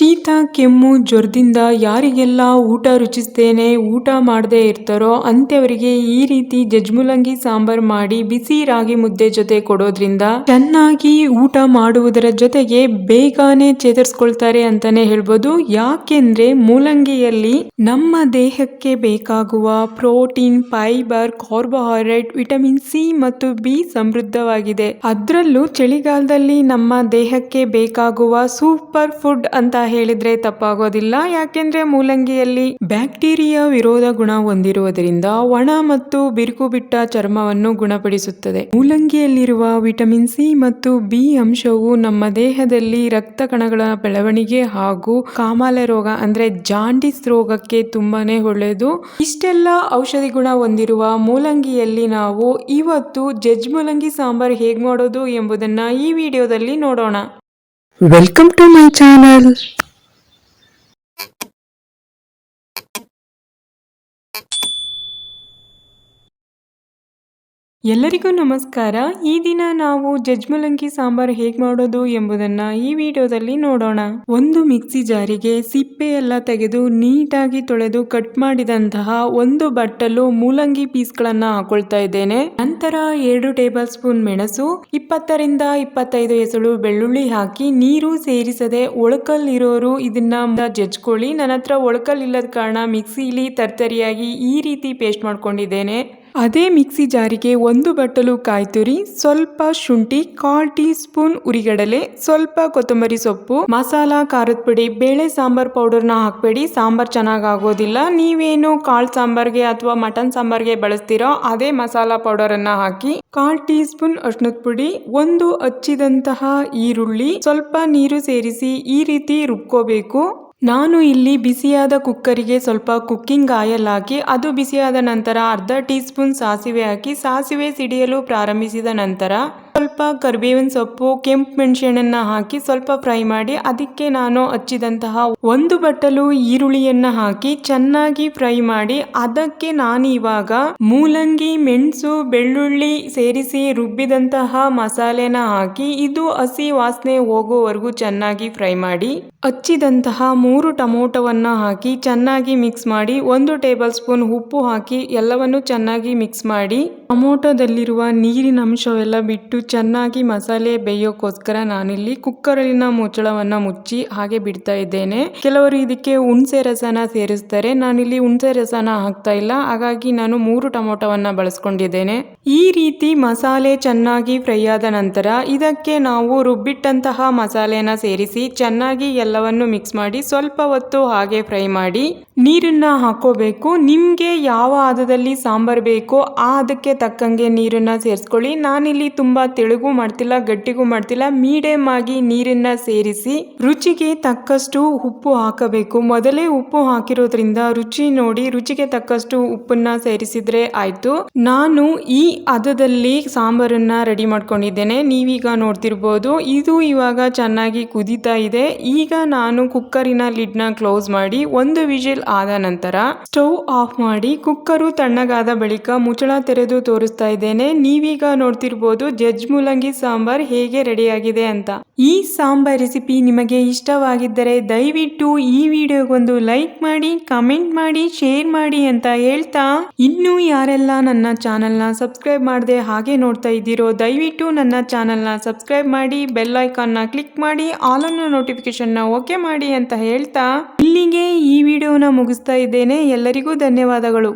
ಶೀತ ಕೆಮ್ಮು ಜ್ವರದಿಂದ ಯಾರಿಗೆಲ್ಲ ಊಟ ರುಚಿಸ್ತೇನೆ ಊಟ ಮಾಡದೇ ಇರ್ತಾರೋ ಅಂಥವರಿಗೆ ಈ ರೀತಿ ಜಜ್ಮುಲಂಗಿ ಸಾಂಬಾರ್ ಮಾಡಿ ಬಿಸಿ ರಾಗಿ ಮುದ್ದೆ ಜೊತೆ ಕೊಡೋದ್ರಿಂದ ಚೆನ್ನಾಗಿ ಊಟ ಮಾಡುವುದರ ಜೊತೆಗೆ ಬೇಗನೆ ಚೇತರಿಸ್ಕೊಳ್ತಾರೆ ಅಂತಾನೆ ಹೇಳ್ಬೋದು. ಯಾಕೆಂದ್ರೆ ಮೂಲಂಗಿಯಲ್ಲಿ ನಮ್ಮ ದೇಹಕ್ಕೆ ಬೇಕಾಗುವ protein, fibre, carbohydrate, vitamin C ಮತ್ತು ಬಿ ಸಮೃದ್ಧವಾಗಿದೆ. ಅದರಲ್ಲೂ ಚಳಿಗಾಲದಲ್ಲಿ ನಮ್ಮ ದೇಹಕ್ಕೆ ಬೇಕಾಗುವ ಸೂಪರ್ ಫುಡ್ ಅಂತ ಹೇಳಿದ್ರೆ ತಪ್ಪಾಗೋದಿಲ್ಲ. ಯಾಕೆಂದ್ರೆ ಮೂಲಂಗಿಯಲ್ಲಿ ಬ್ಯಾಕ್ಟೀರಿಯಾ ವಿರೋಧ ಗುಣ ಹೊಂದಿರುವುದರಿಂದ ಒಣ ಮತ್ತು ಬಿರುಕು ಬಿಟ್ಟ ಚರ್ಮವನ್ನು ಗುಣಪಡಿಸುತ್ತದೆ. ಮೂಲಂಗಿಯಲ್ಲಿರುವ ವಿಟಮಿನ್ ಸಿ ಮತ್ತು ಬಿ ಅಂಶವು ನಮ್ಮ ದೇಹದಲ್ಲಿ ರಕ್ತ ಕಣಗಳ ಬೆಳವಣಿಗೆ ಹಾಗೂ ಕಾಮಾಲೆ ರೋಗ ಅಂದ್ರೆ ಜಾಂಡಿಸ್ ರೋಗಕ್ಕೆ ತುಂಬಾನೇ ಒಳ್ಳೆಯದು. ಇಷ್ಟೆಲ್ಲ ಔಷಧಿ ಗುಣ ಹೊಂದಿರುವ ಮೂಲಂಗಿಯಲ್ಲಿ ನಾವು ಇವತ್ತು ಜಜ್ಮುಲಂಗಿ ಸಾಂಬಾರ್ ಹೇಗ್ ಮಾಡೋದು ಎಂಬುದನ್ನ ಈ ವಿಡಿಯೋದಲ್ಲಿ ನೋಡೋಣ. Welcome to my channel. ಎಲ್ಲರಿಗೂ ನಮಸ್ಕಾರ. ಈ ದಿನ ನಾವು ಜಜ್ಮುಲಂಗಿ ಸಾಂಬಾರ್ ಹೇಗ್ ಮಾಡೋದು ಎಂಬುದನ್ನ ಈ ವಿಡಿಯೋದಲ್ಲಿ ನೋಡೋಣ. ಒಂದು ಮಿಕ್ಸಿ ಜಾರಿಗೆ ಸಿಪ್ಪೆ ಎಲ್ಲ ತೆಗೆದು ನೀಟಾಗಿ ತೊಳೆದು ಕಟ್ ಮಾಡಿದಂತಹ ಒಂದು ಬಟ್ಟಲು ಮೂಲಂಗಿ ಪೀಸ್ಗಳನ್ನ ಹಾಕೊಳ್ತಾ ಇದ್ದೇನೆ. ನಂತರ 2 ಟೇಬಲ್ ಸ್ಪೂನ್ ಮೆಣಸು, 20 ರಿಂದ 25 ಎಸಳು ಬೆಳ್ಳುಳ್ಳಿ ಹಾಕಿ ನೀರು ಸೇರಿಸದೆ ಒಳಕಲ್ ಇರೋರು ಇದನ್ನ ಜಜ್ಕೊಳ್ಳಿ. ನನ್ನ ಹತ್ರ ಒಳಕಲ್ ಇಲ್ಲದ ಕಾರಣ ಮಿಕ್ಸಿಲಿ ತರ್ತರಿಯಾಗಿ ಈ ರೀತಿ ಪೇಸ್ಟ್ ಮಾಡ್ಕೊಂಡಿದ್ದೇನೆ. ಅದೇ ಮಿಕ್ಸಿ ಜಾರಿಗೆ ಒಂದು ಬಟ್ಟಲು ಕಾಯಿ ತುರಿ, ಸ್ವಲ್ಪ ಶುಂಠಿ, 1/4 ಟೀ ಸ್ಪೂನ್ ಉರಿಗಡಲೆ, ಸ್ವಲ್ಪ ಕೊತ್ತಂಬರಿ ಸೊಪ್ಪು, ಮಸಾಲಾ, ಖಾರದ ಪುಡಿ, ಬೇಳೆ ಸಾಂಬಾರ್ ಪೌಡರ್ನ ಹಾಕಬೇಡಿ, ಸಾಂಬಾರ್ ಚೆನ್ನಾಗಿ ಆಗೋದಿಲ್ಲ. ನೀವೇನು ಕಾಳು ಸಾಂಬಾರ್ಗೆ ಅಥವಾ ಮಟನ್ ಸಾಂಬಾರ್ಗೆ ಬಳಸ್ತೀರೋ ಅದೇ ಮಸಾಲಾ ಪೌಡರ್ ಅನ್ನ ಹಾಕಿ. 1/4 ಟೀ ಸ್ಪೂನ್ ಅರಿಶಿನದ ಪುಡಿ, ಒಂದು ಹಚ್ಚಿದಂತಹ ಈರುಳ್ಳಿ, ಸ್ವಲ್ಪ ನೀರು ಸೇರಿಸಿ ಈ ರೀತಿ ರುಬ್ಕೋಬೇಕು. ನಾನು ಇಲ್ಲಿ ಬಿಸಿಯಾದ ಕುಕ್ಕರಿಗೆ ಸ್ವಲ್ಪ ಕುಕ್ಕಿಂಗ್ ಆಯಿಲ್ ಹಾಕಿ ಅದು ಬಿಸಿಯಾದ ನಂತರ 1/2 ಟೀ ಸ್ಪೂನ್ ಸಾಸಿವೆ ಹಾಕಿ ಸಾಸಿವೆ ಸಿಡಿಯಲು ಪ್ರಾರಂಭಿಸಿದ ನಂತರ ಸ್ವಲ್ಪ ಕರಿಬೇವಿನ ಸೊಪ್ಪು, ಕೆಂಪು ಮೆಣಸಿನನ್ನ ಹಾಕಿ ಸ್ವಲ್ಪ ಫ್ರೈ ಮಾಡಿ ಅದಕ್ಕೆ ನಾನು ಹಚ್ಚಿದಂತಹ ಒಂದು ಬಟ್ಟಲು ಈರುಳ್ಳಿಯನ್ನ ಹಾಕಿ ಚೆನ್ನಾಗಿ ಫ್ರೈ ಮಾಡಿ ಅದಕ್ಕೆ ನಾನು ಇವಾಗ ಮೂಲಂಗಿ, ಮೆಣಸು, ಬೆಳ್ಳುಳ್ಳಿ ಸೇರಿಸಿ ರುಬ್ಬಿದಂತಹ ಮಸಾಲೆನ ಹಾಕಿ ಇದು ಹಸಿ ವಾಸನೆ ಹೋಗುವವರೆಗೂ ಚೆನ್ನಾಗಿ ಫ್ರೈ ಮಾಡಿ ಹಚ್ಚಿದಂತಹ 3 ಟೊಮೊಟೊವನ್ನ ಹಾಕಿ ಚೆನ್ನಾಗಿ ಮಿಕ್ಸ್ ಮಾಡಿ 1 ಟೇಬಲ್ ಸ್ಪೂನ್ ಉಪ್ಪು ಹಾಕಿ ಎಲ್ಲವನ್ನು ಚೆನ್ನಾಗಿ ಮಿಕ್ಸ್ ಮಾಡಿ ಟೊಮೊಟೊದಲ್ಲಿರುವ ನೀರಿನ ಅಂಶವೆಲ್ಲ ಬಿಟ್ಟು ಚೆನ್ನಾಗಿ ಮಸಾಲೆ ಬೇಯೋಕ್ಕೋಸ್ಕರ ನಾನಿಲ್ಲಿ ಕುಕ್ಕರಿನ ಮುಚ್ಚಳವನ್ನ ಮುಚ್ಚಿ ಹಾಗೆ ಬಿಡ್ತಾ ಇದ್ದೇನೆ. ಕೆಲವರು ಇದಕ್ಕೆ ಹುಣಸೆ ರಸನ ಸೇರಿಸ್ತಾರೆ, ನಾನಿಲ್ಲಿ ಹುಣಸೆ ರಸನ ಹಾಕ್ತಾ ಇಲ್ಲ. ಹಾಗಾಗಿ ನಾನು 3 ಟೊಮೊಟೊವನ್ನ ಬಳಸ್ಕೊಂಡಿದ್ದೇನೆ. ಈ ರೀತಿ ಮಸಾಲೆ ಚೆನ್ನಾಗಿ ಫ್ರೈ ಆದ ನಂತರ ಇದಕ್ಕೆ ನಾವು ರುಬ್ಬಿಟ್ಟಂತಹ ಮಸಾಲೆನ ಸೇರಿಸಿ ಚೆನ್ನಾಗಿ ಎಲ್ಲವನ್ನು ಮಿಕ್ಸ್ ಮಾಡಿ ಸ್ವಲ್ಪ ಹೊತ್ತು ಹಾಗೆ ಫ್ರೈ ಮಾಡಿ ನೀರನ್ನ ಹಾಕೋಬೇಕು. ನಿಮ್ಗೆ ಯಾವ ಹದದಲ್ಲಿ ಸಾಂಬಾರ್ ಬೇಕೋ ಆ ಹದಕ್ಕೆ ತಕ್ಕಂಗೆ ನೀರನ್ನ ಸೇರಿಸ್ಕೊಳ್ಳಿ. ನಾನಿಲ್ಲಿ ತುಂಬಾ ತೆಳುಗೂ ಮಾಡ್ತಿಲ್ಲ, ಗಟ್ಟಿಗೂ ಮಾಡ್ತಿಲ್ಲ, ಮೀಡಿಯಂ ಆಗಿ ನೀರನ್ನ ಸೇರಿಸಿ ರುಚಿಗೆ ತಕ್ಕಷ್ಟು ಉಪ್ಪು ಹಾಕಬೇಕು. ಮೊದಲೇ ಉಪ್ಪು ಹಾಕಿರೋದ್ರಿಂದ ರುಚಿ ನೋಡಿ ರುಚಿಗೆ ತಕ್ಕಷ್ಟು ಉಪ್ಪನ್ನ ಸೇರಿಸಿದ್ರೆ ಆಯ್ತು. ನಾನು ಈ ಹದದಲ್ಲಿ ಸಾಂಬಾರನ್ನ ರೆಡಿ ಮಾಡ್ಕೊಂಡಿದ್ದೇನೆ. ನೀವೀಗ ನೋಡ್ತಿರ್ಬೋದು ಇದು ಇವಾಗ ಚೆನ್ನಾಗಿ ಕುದೀತಾ ಇದೆ. ಈಗ ನಾನು ಕುಕ್ಕರಿನ ಲಿಡ್ನ ಕ್ಲೋಸ್ ಮಾಡಿ 1 ವಿಜಿಲ್ ಆದ ನಂತರ ಸ್ಟವ್ ಆಫ್ ಮಾಡಿ ಕುಕ್ಕರು ತಣ್ಣಗಾದ ಬಳಿಕ ಮುಚ್ಚಳ ತೆರೆದು ತೋರಿಸ್ತಾ ಇದ್ದೇನೆ. ನೀವೀಗ ನೋಡ್ತಿರ್ಬೋದು ಜಜ್ಮುಲಂಗಿ ಸಾಂಬಾರ್ ಹೇಗೆ ರೆಡಿಯಾಗಿದೆ ಅಂತ. ಈ ಸಾಂಬಾರ್ ರೆಸಿಪಿ ನಿಮಗೆ ಇಷ್ಟವಾಗಿದ್ದರೆ ದಯವಿಟ್ಟು ಈ ವಿಡಿಯೋಗೊಂದು ಲೈಕ್ ಮಾಡಿ, ಕಮೆಂಟ್ ಮಾಡಿ, ಶೇರ್ ಮಾಡಿ ಅಂತ ಹೇಳ್ತಾ ಇನ್ನೂ ಯಾರೆಲ್ಲ ನನ್ನ ಚಾನೆಲ್ನ ಸಬ್ಸ್ಕ್ರೈಬ್ ಮಾಡದೆ ಹಾಗೆ ನೋಡ್ತಾ ಇದ್ದೀರೋ ದಯವಿಟ್ಟು ನನ್ನ ಚಾನೆಲ್ನ ಸಬ್ಸ್ಕ್ರೈಬ್ ಮಾಡಿ, ಬೆಲ್ ಐಕಾನ್ನ ಕ್ಲಿಕ್ ಮಾಡಿ, ಆಲ್ ಅನ್ನೋ ನೋಟಿಫಿಕೇಶನ್ ಓಕೆ ಮಾಡಿ ಅಂತ ಹೇಳ್ತಾ ಇಲ್ಲಿಗೆ ಈ ವಿಡಿಯೋನ ಮುಗಿಸ್ತಾ ಇದ್ದೇನೆ. ಎಲ್ಲರಿಗೂ ಧನ್ಯವಾದಗಳು.